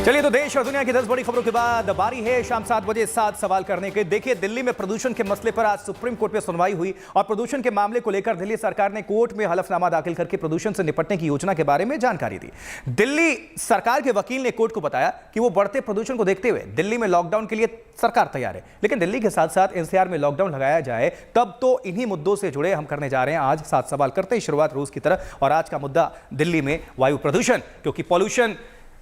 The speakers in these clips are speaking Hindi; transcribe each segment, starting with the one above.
चलिए तो देश और दुनिया की 10 बड़ी खबरों के बाद बारी है शाम 7 बजे 7 सवाल करने के। देखिए, दिल्ली में प्रदूषण के मसले पर आज सुप्रीम कोर्ट में सुनवाई हुई और प्रदूषण के मामले को लेकर दिल्ली सरकार ने कोर्ट में हलफनामा दाखिल करके प्रदूषण से निपटने की योजना के बारे में जानकारी दी। दिल्ली सरकार के वकील ने कोर्ट को बताया कि वो बढ़ते प्रदूषण को देखते हुए दिल्ली में लॉकडाउन के लिए सरकार तैयार है, लेकिन दिल्ली के साथ साथ एनसीआर में लॉकडाउन लगाया जाए तब तो इन्हीं मुद्दों से जुड़े हम करने जा रहे हैं आज 7 सवाल करते हैं। शुरुआत रोज की तरह और आज का मुद्दा दिल्ली में वायु प्रदूषण, क्योंकि पॉल्यूशन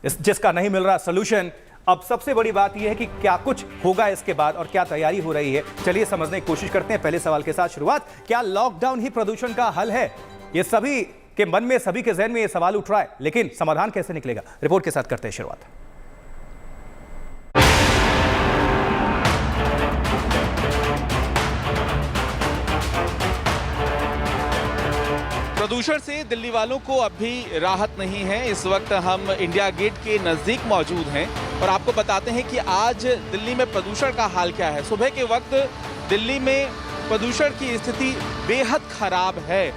जिसका नहीं मिल रहा सोल्यूशन। अब सबसे बड़ी बात यह है कि क्या कुछ होगा इसके बाद और क्या तैयारी हो रही है, चलिए समझने की कोशिश करते हैं। पहले सवाल के साथ शुरुआत, क्या लॉकडाउन ही प्रदूषण का हल है? ये सभी के मन में, सभी के जहन में ये सवाल उठ रहा है, लेकिन समाधान कैसे निकलेगा? रिपोर्ट के साथ करते हैं शुरुआत। प्रदूषण से दिल्ली वालों को अब भी राहत नहीं है। इस वक्त हम इंडिया गेट के नजदीक मौजूद हैं और आपको बताते हैं कि आज दिल्ली में प्रदूषण का हाल क्या है। सुबह के वक्त दिल्ली में प्रदूषण की स्थिति बेहद खराब है।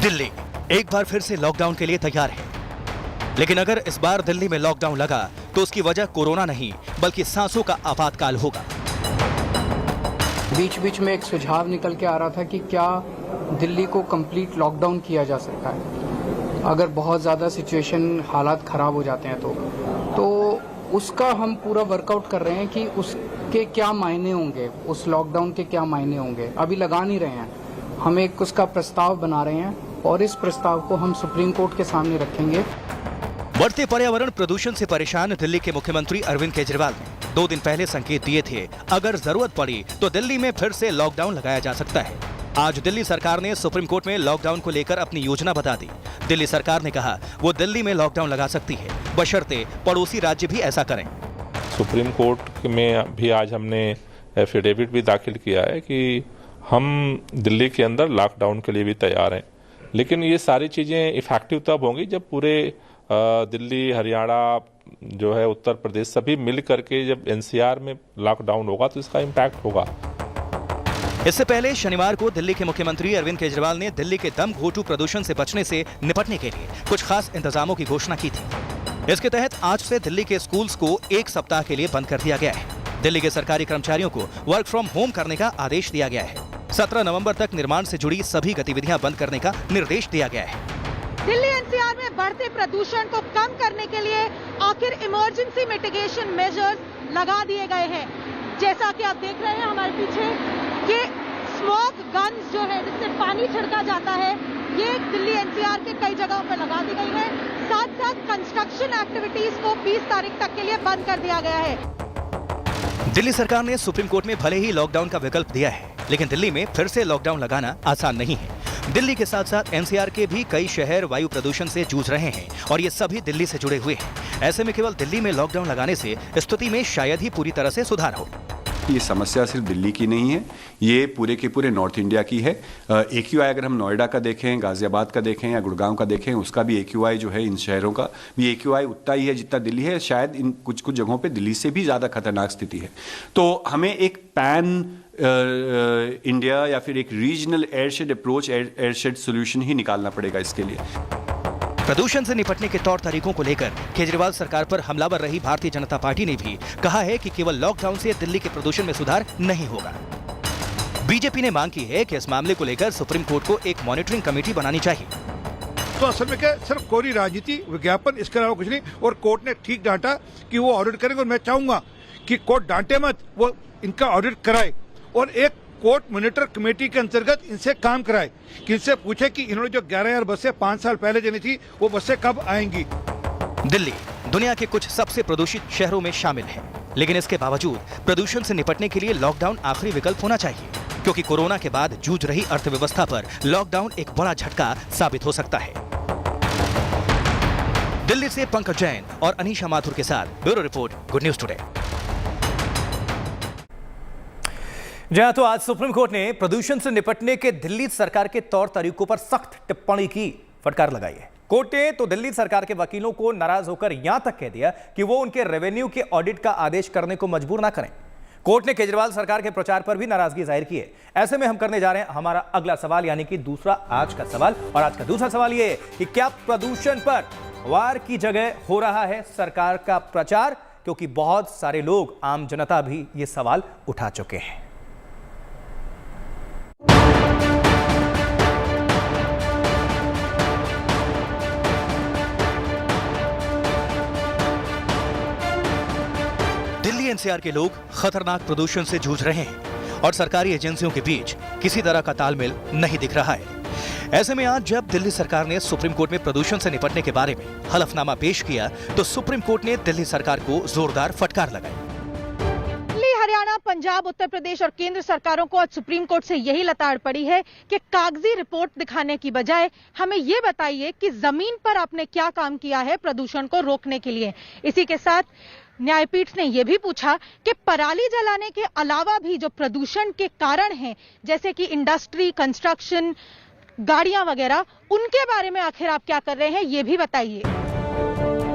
दिल्ली एक बार फिर से लॉकडाउन के लिए तैयार है, लेकिन अगर इस बार दिल्ली में लॉकडाउन लगा तो उसकी वजह कोरोना नहीं बल्कि सांसों का आपातकाल होगा। बीच बीच में एक सुझाव निकल के आ रहा था कि क्या दिल्ली को कंप्लीट लॉकडाउन किया जा सकता है अगर बहुत ज़्यादा सिचुएशन, हालात ख़राब हो जाते हैं तो उसका हम पूरा वर्कआउट कर रहे हैं कि उसके क्या मायने होंगे, उस लॉकडाउन के क्या मायने होंगे। अभी लगा नहीं रहे हैं, हम एक उसका प्रस्ताव बना रहे हैं और इस प्रस्ताव को हम सुप्रीम कोर्ट के सामने रखेंगे। बढ़ते पर्यावरण प्रदूषण से परेशान दिल्ली के मुख्यमंत्री अरविंद केजरीवाल ने 2 दिन पहले संकेत दिए थे, अगर जरूरत पड़ी तो दिल्ली में फिर से लॉकडाउन लगाया जा सकता है। आज दिल्ली सरकार ने सुप्रीम कोर्ट में लॉकडाउन को लेकर अपनी योजना बता दी। दिल्ली सरकार ने कहा वो दिल्ली में लॉकडाउन लगा सकती है, बशर्ते पड़ोसी राज्य भी ऐसा करें। सुप्रीम कोर्ट में भी आज हमने एफिडेविट भी दाखिल किया है कि हम दिल्ली के अंदर लॉकडाउन के लिए भी तैयार हैं, लेकिन ये सारी चीज़ें इफेक्टिव तब होंगी जब पूरे दिल्ली, हरियाणा जो है, उत्तर प्रदेश सभी मिल करके जब एनसीआर में लॉकडाउन होगा तो इसका इम्पैक्ट होगा। इससे पहले शनिवार को दिल्ली के मुख्यमंत्री अरविंद केजरीवाल ने दिल्ली के दम घोंटू प्रदूषण से बचने से निपटने के लिए कुछ खास इंतजामों की घोषणा की थी। इसके तहत आज से दिल्ली के स्कूल्स को 1 सप्ताह के लिए बंद कर दिया गया है। दिल्ली के सरकारी कर्मचारियों को वर्क फ्रॉम होम करने का आदेश दिया गया है। 17 नवंबर तक निर्माण से जुड़ी सभी गतिविधियां बंद करने का निर्देश दिया गया है। दिल्ली एनसीआर में बढ़ते प्रदूषण को कम करने के लिए आखिर इमरजेंसी मिटिगेशन मेजर्स लगा दिए गए हैं। जैसा कि आप देख रहे हैं हमारे पीछे, ये स्मोक गन्स जो है जिससे पानी छिड़का जाता है, ये दिल्ली एनसीआर के कई जगहों पर लगा दी गई है। साथ साथ कंस्ट्रक्शन एक्टिविटीज को 20 तारीख तक के लिए बंद कर दिया गया है। दिल्ली सरकार ने सुप्रीम कोर्ट में भले ही लॉकडाउन का विकल्प दिया है, लेकिन दिल्ली में फिर से लॉकडाउन लगाना आसान नहीं है। दिल्ली के साथ साथ एनसीआर के भी कई शहर वायु प्रदूषण से जूझ रहे हैं और ये सभी दिल्ली से जुड़े हुए हैं। ऐसे में केवल दिल्ली में लॉकडाउन लगाने से स्थिति में शायद ही पूरी तरह से सुधार हो। ये समस्या सिर्फ दिल्ली की नहीं है, ये पूरे के पूरे नॉर्थ इंडिया की है। AQI अगर हम नोएडा का देखें, गाजियाबाद का देखें या गुड़गांव का देखें, उसका भी AQI जो है, इन शहरों का भी AQI उतना ही है जितना दिल्ली है। शायद इन कुछ जगहों पे दिल्ली से भी ज़्यादा खतरनाक स्थिति है। तो हमें एक पैन इंडिया या फिर एक regional airshed approach, airshed solution ही निकालना पड़ेगा इसके लिए। प्रदूषण से निपटने के तौर तरीकों को लेकर केजरीवाल सरकार पर हमलावर रही भारतीय जनता पार्टी ने भी कहा है कि केवल लॉकडाउन से दिल्ली के प्रदूषण में सुधार नहीं होगा। बीजेपी ने मांग की है कि इस मामले को लेकर सुप्रीम कोर्ट को एक मॉनिटरिंग कमेटी बनानी चाहिए। तो असल में क्या, सिर्फ कोरी राजनीति, विज्ञापन, इसके अलावा कुछ नहीं। और कोर्ट ने ठीक डांटा कि वो ऑडिट करेंगे और मैं चाहूंगा कि कोर्ट डांटे मत, वो इनका ऑडिट कराए और एक कोर्ट मॉनिटर कमेटी के अंतर्गत इनसे काम कराए कि इनसे पूछे कि इन्होंने जो 11,000 बसें 5 साल पहले देनी थी वो बसें कब आएंगी। दिल्ली दुनिया के कुछ सबसे प्रदूषित शहरों में शामिल है, लेकिन इसके बावजूद प्रदूषण से निपटने के लिए लॉकडाउन आखिरी विकल्प होना चाहिए, क्योंकि कोरोना के बाद जूझ रही अर्थव्यवस्था पर लॉकडाउन एक बड़ा झटका साबित हो सकता है। दिल्ली से पंकज जैन और अनीशा माथुर के साथ bureau report, good news today. जहां तो आज सुप्रीम कोर्ट ने प्रदूषण से निपटने के दिल्ली सरकार के तौर तरीकों पर सख्त टिप्पणी की, फटकार लगाई है। कोर्ट ने तो दिल्ली सरकार के वकीलों को नाराज होकर यहां तक कह दिया कि वो उनके रेवेन्यू के ऑडिट का आदेश करने को मजबूर ना करें। कोर्ट ने केजरीवाल सरकार के प्रचार पर भी नाराजगी जाहिर की है। ऐसे में हम करने जा रहे हैं हमारा अगला सवाल, यानी कि दूसरा आज का सवाल। और आज का दूसरा सवाल यह है कि क्या प्रदूषण पर वार की जगह हो रहा है सरकार का प्रचार, क्योंकि बहुत सारे लोग, आम जनता भी ये सवाल उठा चुके हैं। दिल्ली एनसीआर के लोग खतरनाक प्रदूषण से जूझ रहे हैं और सरकारी एजेंसियों के बीच किसी तरह का तालमेल नहीं दिख रहा है। ऐसे में आज जब दिल्ली सरकार ने सुप्रीम कोर्ट में प्रदूषण से निपटने के बारे में हलफनामा पेश किया तो सुप्रीम कोर्ट ने दिल्ली सरकार को जोरदार फटकार लगाई। दिल्ली, हरियाणा, पंजाब, उत्तर प्रदेश और केंद्र सरकारों को आज सुप्रीम कोर्ट से यही लताड़ पड़ी है कि कागजी रिपोर्ट दिखाने की बजाय हमें ये बताइए कि जमीन पर आपने क्या काम किया है प्रदूषण को रोकने के लिए। इसी के साथ न्यायपीठ ने यह भी पूछा कि पराली जलाने के अलावा भी जो प्रदूषण के कारण हैं, जैसे कि इंडस्ट्री, कंस्ट्रक्शन, गाड़ियां वगैरह, उनके बारे में आखिर आप क्या कर रहे हैं, ये भी बताइए।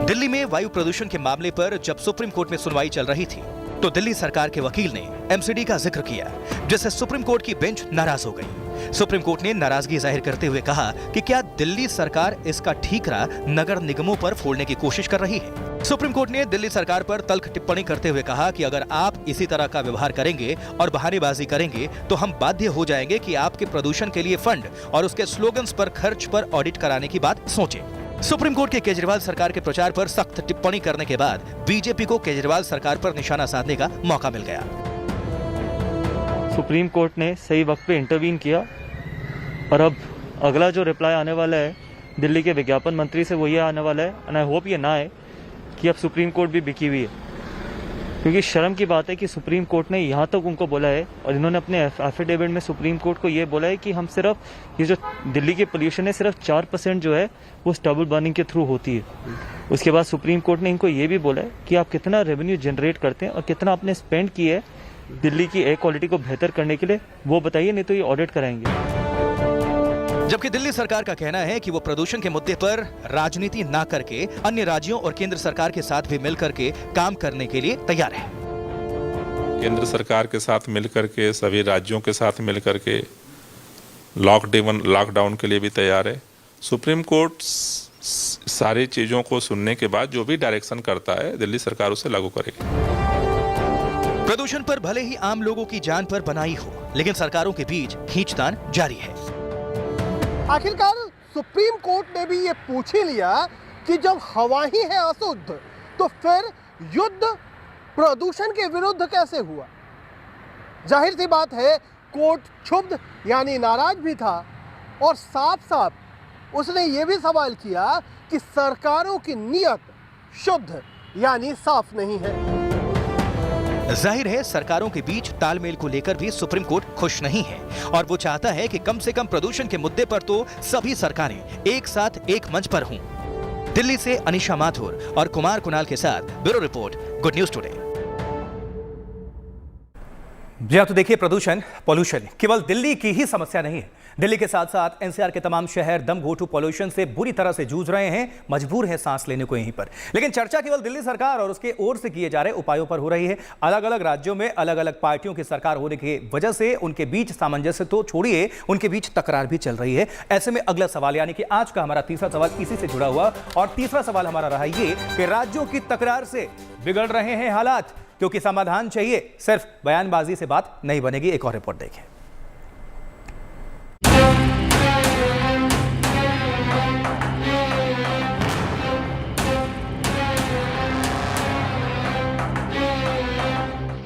दिल्ली में वायु प्रदूषण के मामले पर जब सुप्रीम कोर्ट में सुनवाई चल रही थी तो दिल्ली सरकार के वकील ने एमसीडी का जिक्र किया, जिससे सुप्रीम कोर्ट की बेंच नाराज हो गई। सुप्रीम कोर्ट ने नाराजगी जाहिर करते हुए कहा कि क्या दिल्ली सरकार इसका ठीकरा नगर निगमों पर फोड़ने की कोशिश कर रही है। सुप्रीम कोर्ट ने दिल्ली सरकार पर तल्ख टिप्पणी करते हुए कहा कि अगर आप इसी तरह का व्यवहार करेंगे और बहानेबाजी करेंगे तो हम बाध्य हो जाएंगे कि आपके प्रदूषण के लिए फंड और उसके स्लोगन्स पर खर्च पर ऑडिट कराने की बात सोचें। सुप्रीम कोर्ट के केजरीवाल सरकार के प्रचार पर सख्त टिप्पणी करने के बाद बीजेपी को केजरीवाल सरकार पर निशाना साधने का मौका मिल गया। सुप्रीम कोर्ट ने सही वक्त पे इंटरवीन किया और अब अगला जो रिप्लाई आने वाला है दिल्ली के विज्ञापन मंत्री से वो ये आने वाला है, एंड आई होप ये ना आए कि अब सुप्रीम कोर्ट भी बिकी हुई है। क्योंकि शर्म की बात है कि सुप्रीम कोर्ट ने यहाँ तक उनको बोला है और इन्होंने अपने एफिडेविट में सुप्रीम कोर्ट को ये बोला है कि हम सिर्फ ये जो दिल्ली की पोल्यूशन है सिर्फ 4% जो है वो स्टबल बर्निंग के थ्रू होती है। उसके बाद सुप्रीम कोर्ट ने इनको ये भी बोला है कि आप कितना रेवेन्यू जनरेट करते हैं और कितना आपने स्पेंड किया है दिल्ली की एयर क्वालिटी को बेहतर करने के लिए, वो बताइए, नहीं तो ये ऑडिट कराएंगे। जबकि दिल्ली सरकार का कहना है कि वो प्रदूषण के मुद्दे पर राजनीति ना करके अन्य राज्यों और केंद्र सरकार के साथ भी मिलकर के काम करने के लिए तैयार है। केंद्र सरकार के साथ मिलकर के, सभी राज्यों के साथ मिलकर के लॉकडाउन के लिए भी तैयार है। सुप्रीम कोर्ट सारी चीजों को सुनने के बाद जो भी डायरेक्शन करता है दिल्ली सरकार उसे लागू करेगी। प्रदूषण पर भले ही आम लोगों की जान पर बनाई हो, लेकिन सरकारों के बीच खींचतान जारी है। आखिरकार सुप्रीम कोर्ट ने भी ये पूछ ही लिया कि जब हवा ही है अशुद्ध तो फिर युद्ध प्रदूषण के विरुद्ध कैसे हुआ। जाहिर सी बात है कोर्ट क्षुब्ध यानी नाराज भी था और साफ साफ उसने ये भी सवाल किया कि सरकारों की नीयत शुद्ध यानी साफ नहीं है। जाहिर है सरकारों के बीच तालमेल को लेकर भी सुप्रीम कोर्ट खुश नहीं है और वो चाहता है कि कम से कम प्रदूषण के मुद्दे पर तो सभी सरकारें एक साथ एक मंच पर हों। दिल्ली से अनिशा माथुर और कुमार कुणाल के साथ bureau report, good news today. जी हाँ, तो देखिए पॉल्यूशन केवल दिल्ली की ही समस्या नहीं है। दिल्ली के साथ साथ एनसीआर के तमाम शहर दम घोंटू पॉल्यूशन से बुरी तरह से जूझ रहे हैं, मजबूर हैं सांस लेने को यहीं पर। लेकिन चर्चा केवल दिल्ली सरकार और उसके ओर से किए जा रहे उपायों पर हो रही है। अलग अलग राज्यों में अलग अलग पार्टियों की सरकार होने की वजह से उनके बीच सामंजस्य तो छोड़िए, उनके बीच तकरार भी चल रही है। ऐसे में अगला सवाल यानी कि आज का हमारा तीसरा सवाल इसी से जुड़ा हुआ, और तीसरा सवाल हमारा रहा ये कि राज्यों की तकरार से बिगड़ रहे हैं हालात, क्योंकि समाधान चाहिए, सिर्फ बयानबाजी से बात नहीं बनेगी। एक और रिपोर्ट देखें।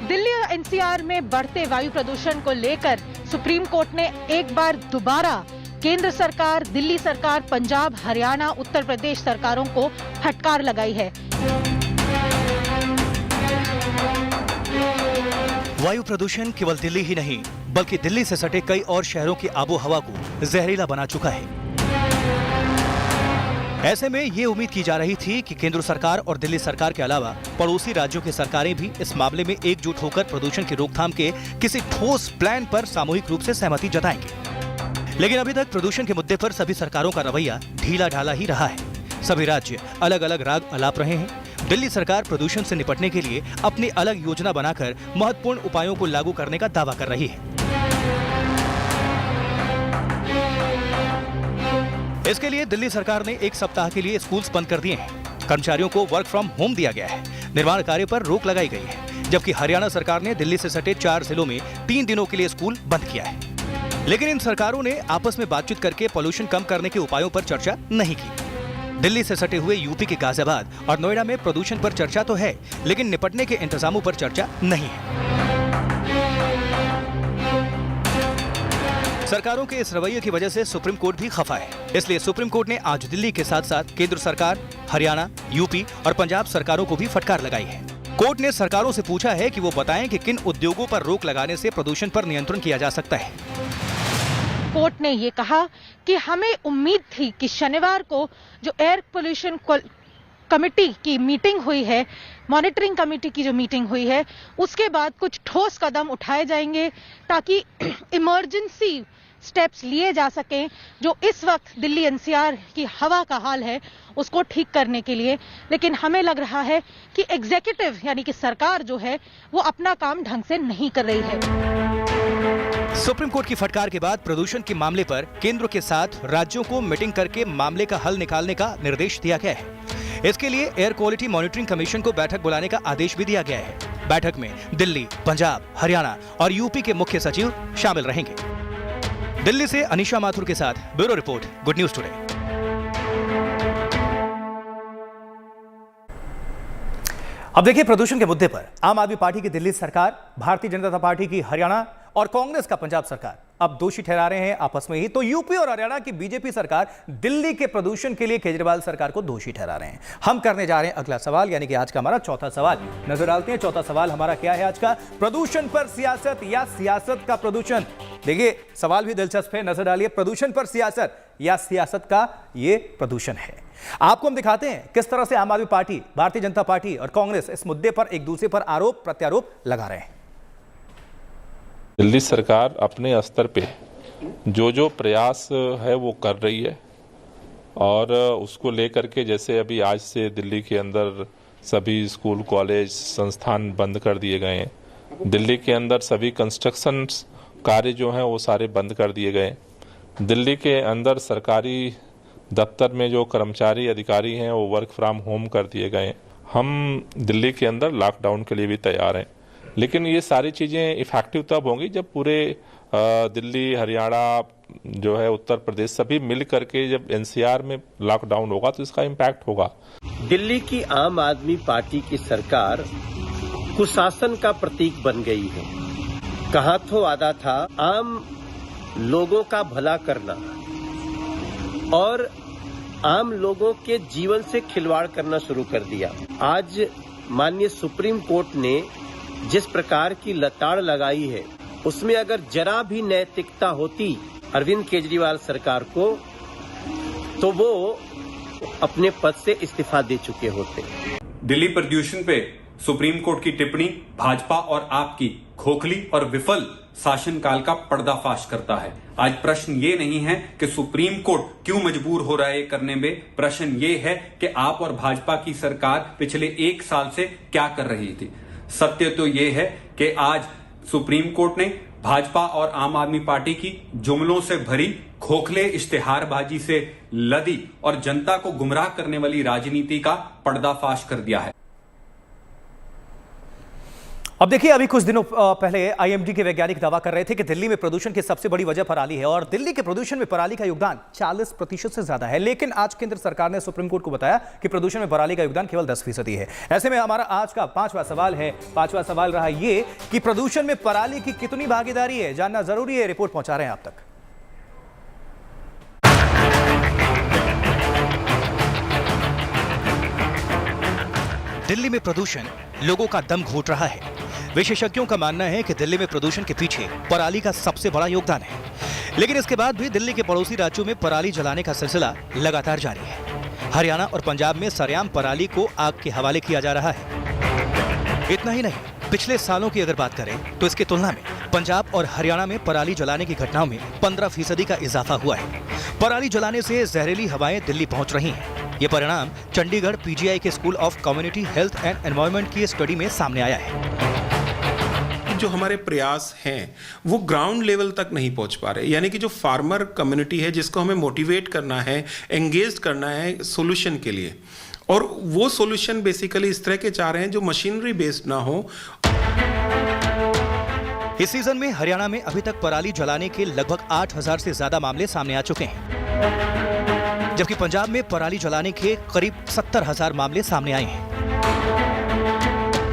दिल्ली और एनसीआर में बढ़ते वायु प्रदूषण को लेकर सुप्रीम कोर्ट ने एक बार दोबारा केंद्र सरकार, दिल्ली सरकार, पंजाब, हरियाणा, उत्तर प्रदेश सरकारों को फटकार लगाई है। वायु प्रदूषण केवल दिल्ली ही नहीं बल्कि दिल्ली से सटे कई और शहरों की आबो हवा को जहरीला बना चुका है। ऐसे में ये उम्मीद की जा रही थी कि केंद्र सरकार और दिल्ली सरकार के अलावा पड़ोसी राज्यों की सरकारें भी इस मामले में एकजुट होकर प्रदूषण की रोकथाम के किसी ठोस प्लान पर सामूहिक रूप से सहमति जताएंगे। लेकिन अभी तक प्रदूषण के मुद्दे पर सभी सरकारों का रवैया ढीला ढाला ही रहा है। सभी राज्य अलग अलग राग अलाप रहे हैं। दिल्ली सरकार प्रदूषण से निपटने के लिए अपनी अलग योजना बनाकर महत्वपूर्ण उपायों को लागू करने का दावा कर रही है। इसके लिए दिल्ली सरकार ने 1 सप्ताह के लिए स्कूल्स बंद कर दिए हैं। कर्मचारियों को वर्क फ्रॉम होम दिया गया है। निर्माण कार्य पर रोक लगाई गई है, जबकि हरियाणा सरकार ने दिल्ली से सटे 4 जिलों में 3 दिनों के लिए स्कूल बंद किया है। लेकिन इन सरकारों ने आपस में बातचीत करके पॉल्यूशन कम करने के उपायों पर चर्चा नहीं की। दिल्ली से सटे हुए यूपी के गाजियाबाद और नोएडा में प्रदूषण पर चर्चा तो है, लेकिन निपटने के इंतजामों पर चर्चा नहीं है। सरकारों के इस रवैये की वजह से सुप्रीम कोर्ट भी खफा है। इसलिए सुप्रीम कोर्ट ने आज दिल्ली के साथ साथ केंद्र सरकार, हरियाणा, यूपी और पंजाब सरकारों को भी फटकार लगाई है। कोर्ट ने सरकारों से पूछा है कि वो बताएं कि किन उद्योगों पर रोक लगाने से प्रदूषण पर नियंत्रण किया जा सकता है। कोर्ट ने ये कहा कि हमें उम्मीद थी कि शनिवार को जो एयर पोल्यूशन कमेटी की मीटिंग हुई है, मॉनिटरिंग कमेटी की जो मीटिंग हुई है, उसके बाद कुछ ठोस कदम उठाए जाएंगे ताकि इमरजेंसी स्टेप्स लिए जा सकें जो इस वक्त दिल्ली एनसीआर की हवा का हाल है उसको ठीक करने के लिए। लेकिन हमें लग रहा है कि एग्जीक्यूटिव यानी कि सरकार जो है वो अपना काम ढंग से नहीं कर रही है। सुप्रीम कोर्ट की फटकार के बाद प्रदूषण के मामले पर केंद्र के साथ राज्यों को मीटिंग करके मामले का हल निकालने का निर्देश दिया गया है। इसके लिए एयर क्वालिटी मॉनिटरिंग कमीशन को बैठक बुलाने का आदेश भी दिया गया है। बैठक में दिल्ली, पंजाब, हरियाणा और यूपी के मुख्य सचिव शामिल रहेंगे। दिल्ली से अनिशा माथुर के साथ bureau report, good news today. अब देखिए, प्रदूषण के मुद्दे पर आम आदमी पार्टी की दिल्ली सरकार, भारतीय जनता पार्टी की हरियाणा और कांग्रेस का पंजाब सरकार अब दोषी ठहरा रहे हैं आपस में ही। तो यूपी और हरियाणा की बीजेपी सरकार दिल्ली के प्रदूषण के लिए केजरीवाल सरकार को दोषी ठहरा रहे हैं। हम करने जा रहे हैं अगला सवाल, यानी कि आज का हमारा चौथा सवाल। नजर डालते हैं चौथा सवाल हमारा क्या है आज का। प्रदूषण पर सियासत या सियासत का प्रदूषण। देखिए, सवाल भी दिलचस्प है, नजर डालिए। प्रदूषण पर सियासत या सियासत का ये प्रदूषण है। आपको हम दिखाते हैं किस तरह से आम आदमी पार्टी, भारतीय जनता पार्टी और कांग्रेस इस मुद्दे पर एक दूसरे पर आरोप प्रत्यारोप लगा रहे हैं। दिल्ली सरकार अपने स्तर पे जो प्रयास है वो कर रही है और उसको लेकर के, जैसे अभी आज से दिल्ली के अंदर सभी स्कूल, कॉलेज, संस्थान बंद कर दिए गए हैं। दिल्ली के अंदर सभी कंस्ट्रक्शन कार्य जो हैं वो सारे बंद कर दिए गए। दिल्ली के अंदर सरकारी दफ्तर में जो कर्मचारी अधिकारी हैं वो वर्क फ्रॉम होम कर दिए गए। हम दिल्ली के अंदर लॉकडाउन के लिए भी तैयार हैं, लेकिन ये सारी चीज़ें इफेक्टिव तब होंगी जब पूरे दिल्ली, हरियाणा जो है, उत्तर प्रदेश सभी मिल करके जब एनसीआर में लॉकडाउन होगा तो इसका इम्पैक्ट होगा। दिल्ली की आम आदमी पार्टी की सरकार कुशासन का प्रतीक बन गई है। कहा तो वादा था आम लोगों का भला करना और आम लोगों के जीवन से खिलवाड़ करना शुरू कर दिया। आज माननीय सुप्रीम कोर्ट ने जिस प्रकार की लताड़ लगाई है, उसमें अगर जरा भी नैतिकता होती अरविंद केजरीवाल सरकार को, तो वो अपने पद से इस्तीफा दे चुके होते। दिल्ली प्रदूषण पे सुप्रीम कोर्ट की टिप्पणी भाजपा और आप की खोखली और विफल शासनकाल का पर्दाफाश करता है। आज प्रश्न ये नहीं है कि सुप्रीम कोर्ट क्यों मजबूर हो रहा है करने में, प्रश्न ये है कि आप और भाजपा की सरकार पिछले 1 साल से क्या कर रही थी। सत्य तो ये है कि आज सुप्रीम कोर्ट ने भाजपा और आम आदमी पार्टी की जुमलों से भरी खोखले इश्तिहारबाजी से लदी और जनता को गुमराह करने वाली राजनीति का पर्दाफाश कर दिया है। अब देखिए, अभी कुछ दिनों पहले आईएमडी के वैज्ञानिक दावा कर रहे थे कि दिल्ली में प्रदूषण की सबसे बड़ी वजह पराली है और दिल्ली के प्रदूषण में पराली का योगदान 40% से ज्यादा है। लेकिन आज केंद्र सरकार ने सुप्रीम कोर्ट को बताया कि प्रदूषण में पराली का योगदान केवल 10% है। ऐसे में हमारा आज का 5वां सवाल है। 5वां सवाल रहा ये कि प्रदूषण में पराली की कितनी भागीदारी है, जानना जरूरी है। रिपोर्ट पहुंचा रहे हैं आप तक। दिल्ली में प्रदूषण लोगों का दम घोट रहा है। विशेषज्ञों का मानना है कि दिल्ली में प्रदूषण के पीछे पराली का सबसे बड़ा योगदान है। लेकिन इसके बाद भी दिल्ली के पड़ोसी राज्यों में पराली जलाने का सिलसिला लगातार जारी है। हरियाणा और पंजाब में सरेआम पराली को आग के हवाले किया जा रहा है। इतना ही नहीं, पिछले सालों की अगर बात करें तो इसकी तुलना में पंजाब और हरियाणा में पराली जलाने की घटनाओं में 15% का इजाफा हुआ है। पराली जलाने से जहरीली हवाएं दिल्ली पहुंच रही हैं। ये परिणाम चंडीगढ़ पीजीआई के school of community health and environment की स्टडी में सामने आया है। जो हमारे प्रयास हैं वो ग्राउंड लेवल तक नहीं पहुंच पा रहे, यानी कि जो फार्मर कम्युनिटी है जिसको हमें मोटिवेट करना है, एंगेज करना है सोल्यूशन के लिए, और वो सोल्यूशन बेसिकली इस तरह के चाह रहे हैं जो मशीनरी बेस्ड ना हो। इस सीजन में हरियाणा में अभी तक पराली जलाने के लगभग 8,000 से ज्यादा मामले सामने आ चुके हैं, जबकि पंजाब में पराली जलाने के करीब 70,000 मामले सामने आए हैं।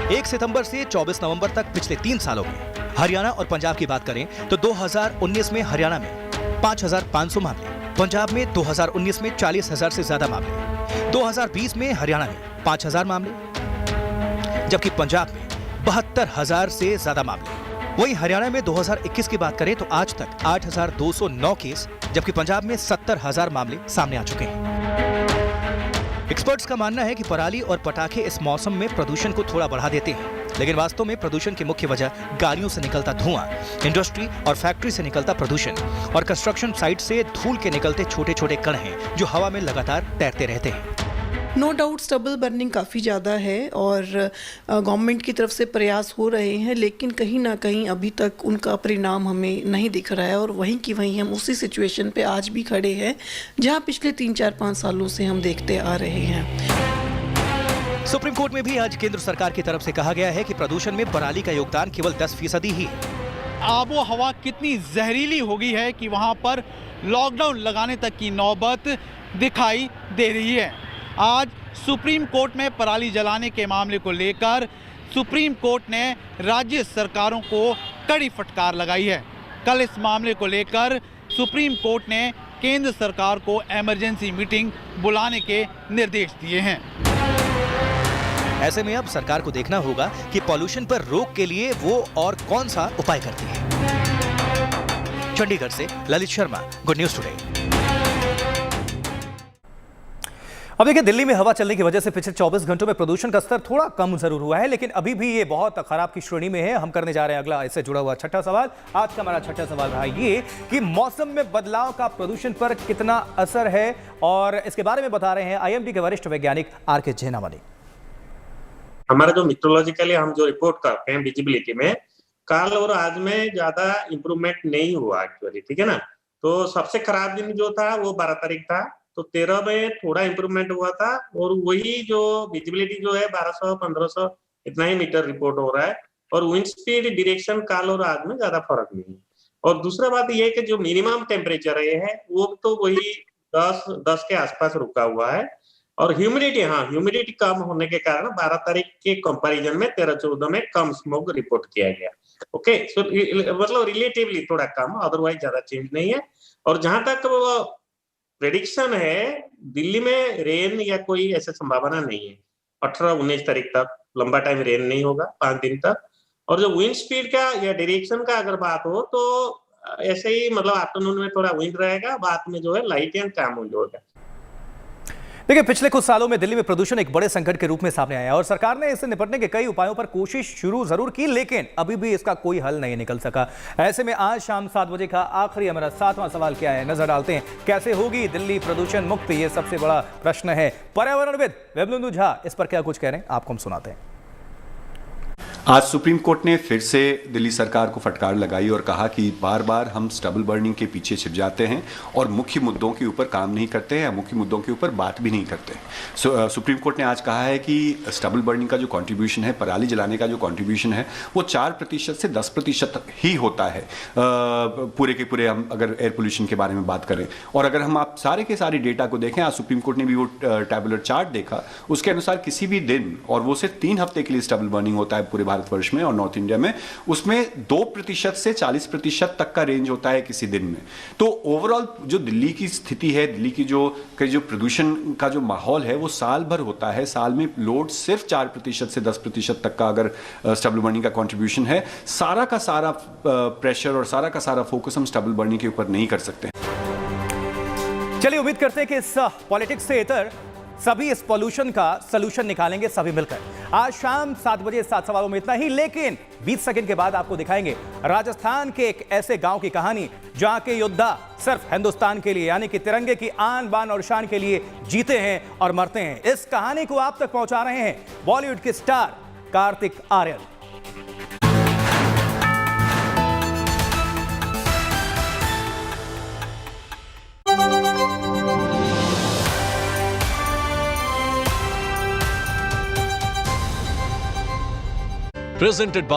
1 सितंबर से 24 नवंबर तक पिछले 3 सालों में हरियाणा और पंजाब की बात करें तो 2019 में हरियाणा में 5,500 मामले, पंजाब में 2019 में 40,000 से ज्यादा मामले, 2020 में हरियाणा में 5,000 मामले, जबकि पंजाब में 72,000 से ज्यादा मामले। वहीं हरियाणा में 2021 की बात करें तो आज तक 8,209 केस, जबकि पंजाब में 70,000 मामले सामने आ चुके हैं। एक्सपर्ट्स का मानना है कि पराली और पटाखे इस मौसम में प्रदूषण को थोड़ा बढ़ा देते हैं, लेकिन वास्तव में प्रदूषण की मुख्य वजह गाड़ियों से निकलता धुआं, इंडस्ट्री और फैक्ट्री से निकलता प्रदूषण और कंस्ट्रक्शन साइट से धूल के निकलते छोटे छोटे कण हैं जो हवा में लगातार तैरते रहते हैं। नो डाउट स्टबल बर्निंग काफ़ी ज़्यादा है और गवर्नमेंट की तरफ से प्रयास हो रहे हैं, लेकिन कहीं ना कहीं अभी तक उनका परिणाम हमें नहीं दिख रहा है और वहीं की वहीं हम उसी सिचुएशन पे आज भी खड़े हैं जहां पिछले 3-4-5 सालों से हम देखते आ रहे हैं। सुप्रीम कोर्ट में भी आज केंद्र सरकार की तरफ से कहा गया है कि प्रदूषण में पराली का योगदान केवल 10% ही है। आबो हवा कितनी जहरीली हो गई है कि वहां पर लॉकडाउन लगाने तक की नौबत दिखाई दे रही है। आज सुप्रीम कोर्ट में पराली जलाने के मामले को लेकर सुप्रीम कोर्ट ने राज्य सरकारों को कड़ी फटकार लगाई है। कल इस मामले को लेकर सुप्रीम कोर्ट ने केंद्र सरकार को इमरजेंसी मीटिंग बुलाने के निर्देश दिए हैं। ऐसे में अब सरकार को देखना होगा कि पॉल्यूशन पर रोक के लिए वो और कौन सा उपाय करती है। चंडीगढ़ से Lalit Sharma, good news today. अब देखिए, दिल्ली में हवा चलने की वजह से पिछले 24 घंटों में प्रदूषण का स्तर थोड़ा कम जरूर हुआ है, लेकिन अभी भी ये बहुत खराब की श्रेणी में है। हम करने जा रहे हैं अगला इससे जुड़ा हुआ छठा सवाल। आज का हमारा छठा सवाल रहा ये कि मौसम में बदलाव का प्रदूषण पर कितना असर है, और इसके बारे में बता रहे हैं आईएमडी के वरिष्ठ वैज्ञानिक आर.के. जैनामणि। हमारा जो मीटरोलॉजिकली हम जो रिपोर्ट करते हैं विजिबिलिटी में, कल और आज में ज्यादा इंप्रूवमेंट नहीं हुआ एक्चुअली, ठीक है ना। तो सबसे खराब दिन जो था वो 12 तारीख था, तो 13 में थोड़ा इंप्रूवमेंट हुआ था, और वही जो विजिबिलिटी जो है 1200-1500 इतना ही मीटर रिपोर्ट हो रहा है, और विंड स्पीड डायरेक्शन काल और आज में ज्यादा फर्क नहीं है। और दूसरा बात ये है कि जो मिनिमम टेम्परेचर है वो तो वही 10 के आसपास रुका हुआ है, और ह्यूमिडिटी कम होने के कारण 12 तारीख के कंपैरिजन में 13-14 में कम स्मोक रिपोर्ट किया गया। ओके, सो मतलब रिलेटिवली थोड़ा कम, अदरवाइज ज्यादा चेंज नहीं है। और जहां तक वो प्रेडिक्शन है, दिल्ली में रेन या कोई ऐसा संभावना नहीं है। 18-19 तारीख तक लंबा टाइम रेन नहीं होगा, 5 दिन तक। और जो विंड स्पीड का या डायरेक्शन का अगर बात हो तो ऐसे ही, मतलब आफ्टरनून में थोड़ा विंड रहेगा, बाद में जो है लाइट एंड काम विंड होगा। देखिए, पिछले कुछ सालों में दिल्ली में प्रदूषण एक बड़े संकट के रूप में सामने आया और सरकार ने इससे निपटने के कई उपायों पर कोशिश शुरू जरूर की, लेकिन अभी भी इसका कोई हल नहीं निकल सका। ऐसे में आज शाम 7 बजे का आखिरी हमारा 7वां सवाल क्या है, नजर डालते हैं। कैसे होगी दिल्ली प्रदूषण मुक्त, ये सबसे बड़ा प्रश्न है। पर्यावरणविद विमलेंदु झा इस पर क्या कुछ कह रहे हैं, आपको हम सुनाते हैं। आज सुप्रीम कोर्ट ने फिर से दिल्ली सरकार को फटकार लगाई और कहा कि बार बार हम स्टबल बर्निंग के पीछे छिप जाते हैं और मुख्य मुद्दों के ऊपर काम नहीं करते हैं, या मुख्य मुद्दों के ऊपर बात भी नहीं करते। सुप्रीम कोर्ट ने आज कहा है कि स्टबल बर्निंग का जो कंट्रीब्यूशन है, पराली जलाने का जो कंट्रीब्यूशन है, वो 4% से 10% ही होता है पूरे के पूरे, हम अगर एयर पोल्यूशन के बारे में बात करें। और अगर हम आप सारे के सारे डेटा को देखें, आज सुप्रीम कोर्ट ने भी वो टैबुलर चार्ट देखा, उसके अनुसार किसी भी दिन, और वो सिर्फ 3 हफ्ते के लिए स्टबल बर्निंग होता है पूरे भारतवर्ष में और नॉर्थ इंडिया में, उसमें 2% से 40% तक का रेंज होता है किसी दिन में। तो ओवरऑल जो दिल्ली की स्थिति है, दिल्ली की जो प्रदूषण का जो माहौल है, वो साल भर होता है। साल में लोड सिर्फ 4% से 10% तक का अगर स्टबल बर्निंग का कंट्रीब्यूशन है, सारा का सारा प्रेशर और सारा का सारा फोकस हम स्टबल बर्निंग के ऊपर नहीं कर सकते। चलिए, उम्मीद करते हैं कि इस पॉलिटिक्स से इतर सभी इस पॉल्यूशन का सलूशन निकालेंगे सभी मिलकर। आज शाम 7 बजे 7 सवालों में इतना ही, लेकिन 20 सेकंड के बाद आपको दिखाएंगे राजस्थान के एक ऐसे गांव की कहानी जहां के योद्धा सिर्फ हिंदुस्तान के लिए यानी कि तिरंगे की आन बान और शान के लिए जीते हैं और मरते हैं। इस कहानी को आप तक पहुंचा रहे हैं बॉलीवुड के star Kartik Aaryan. Presented by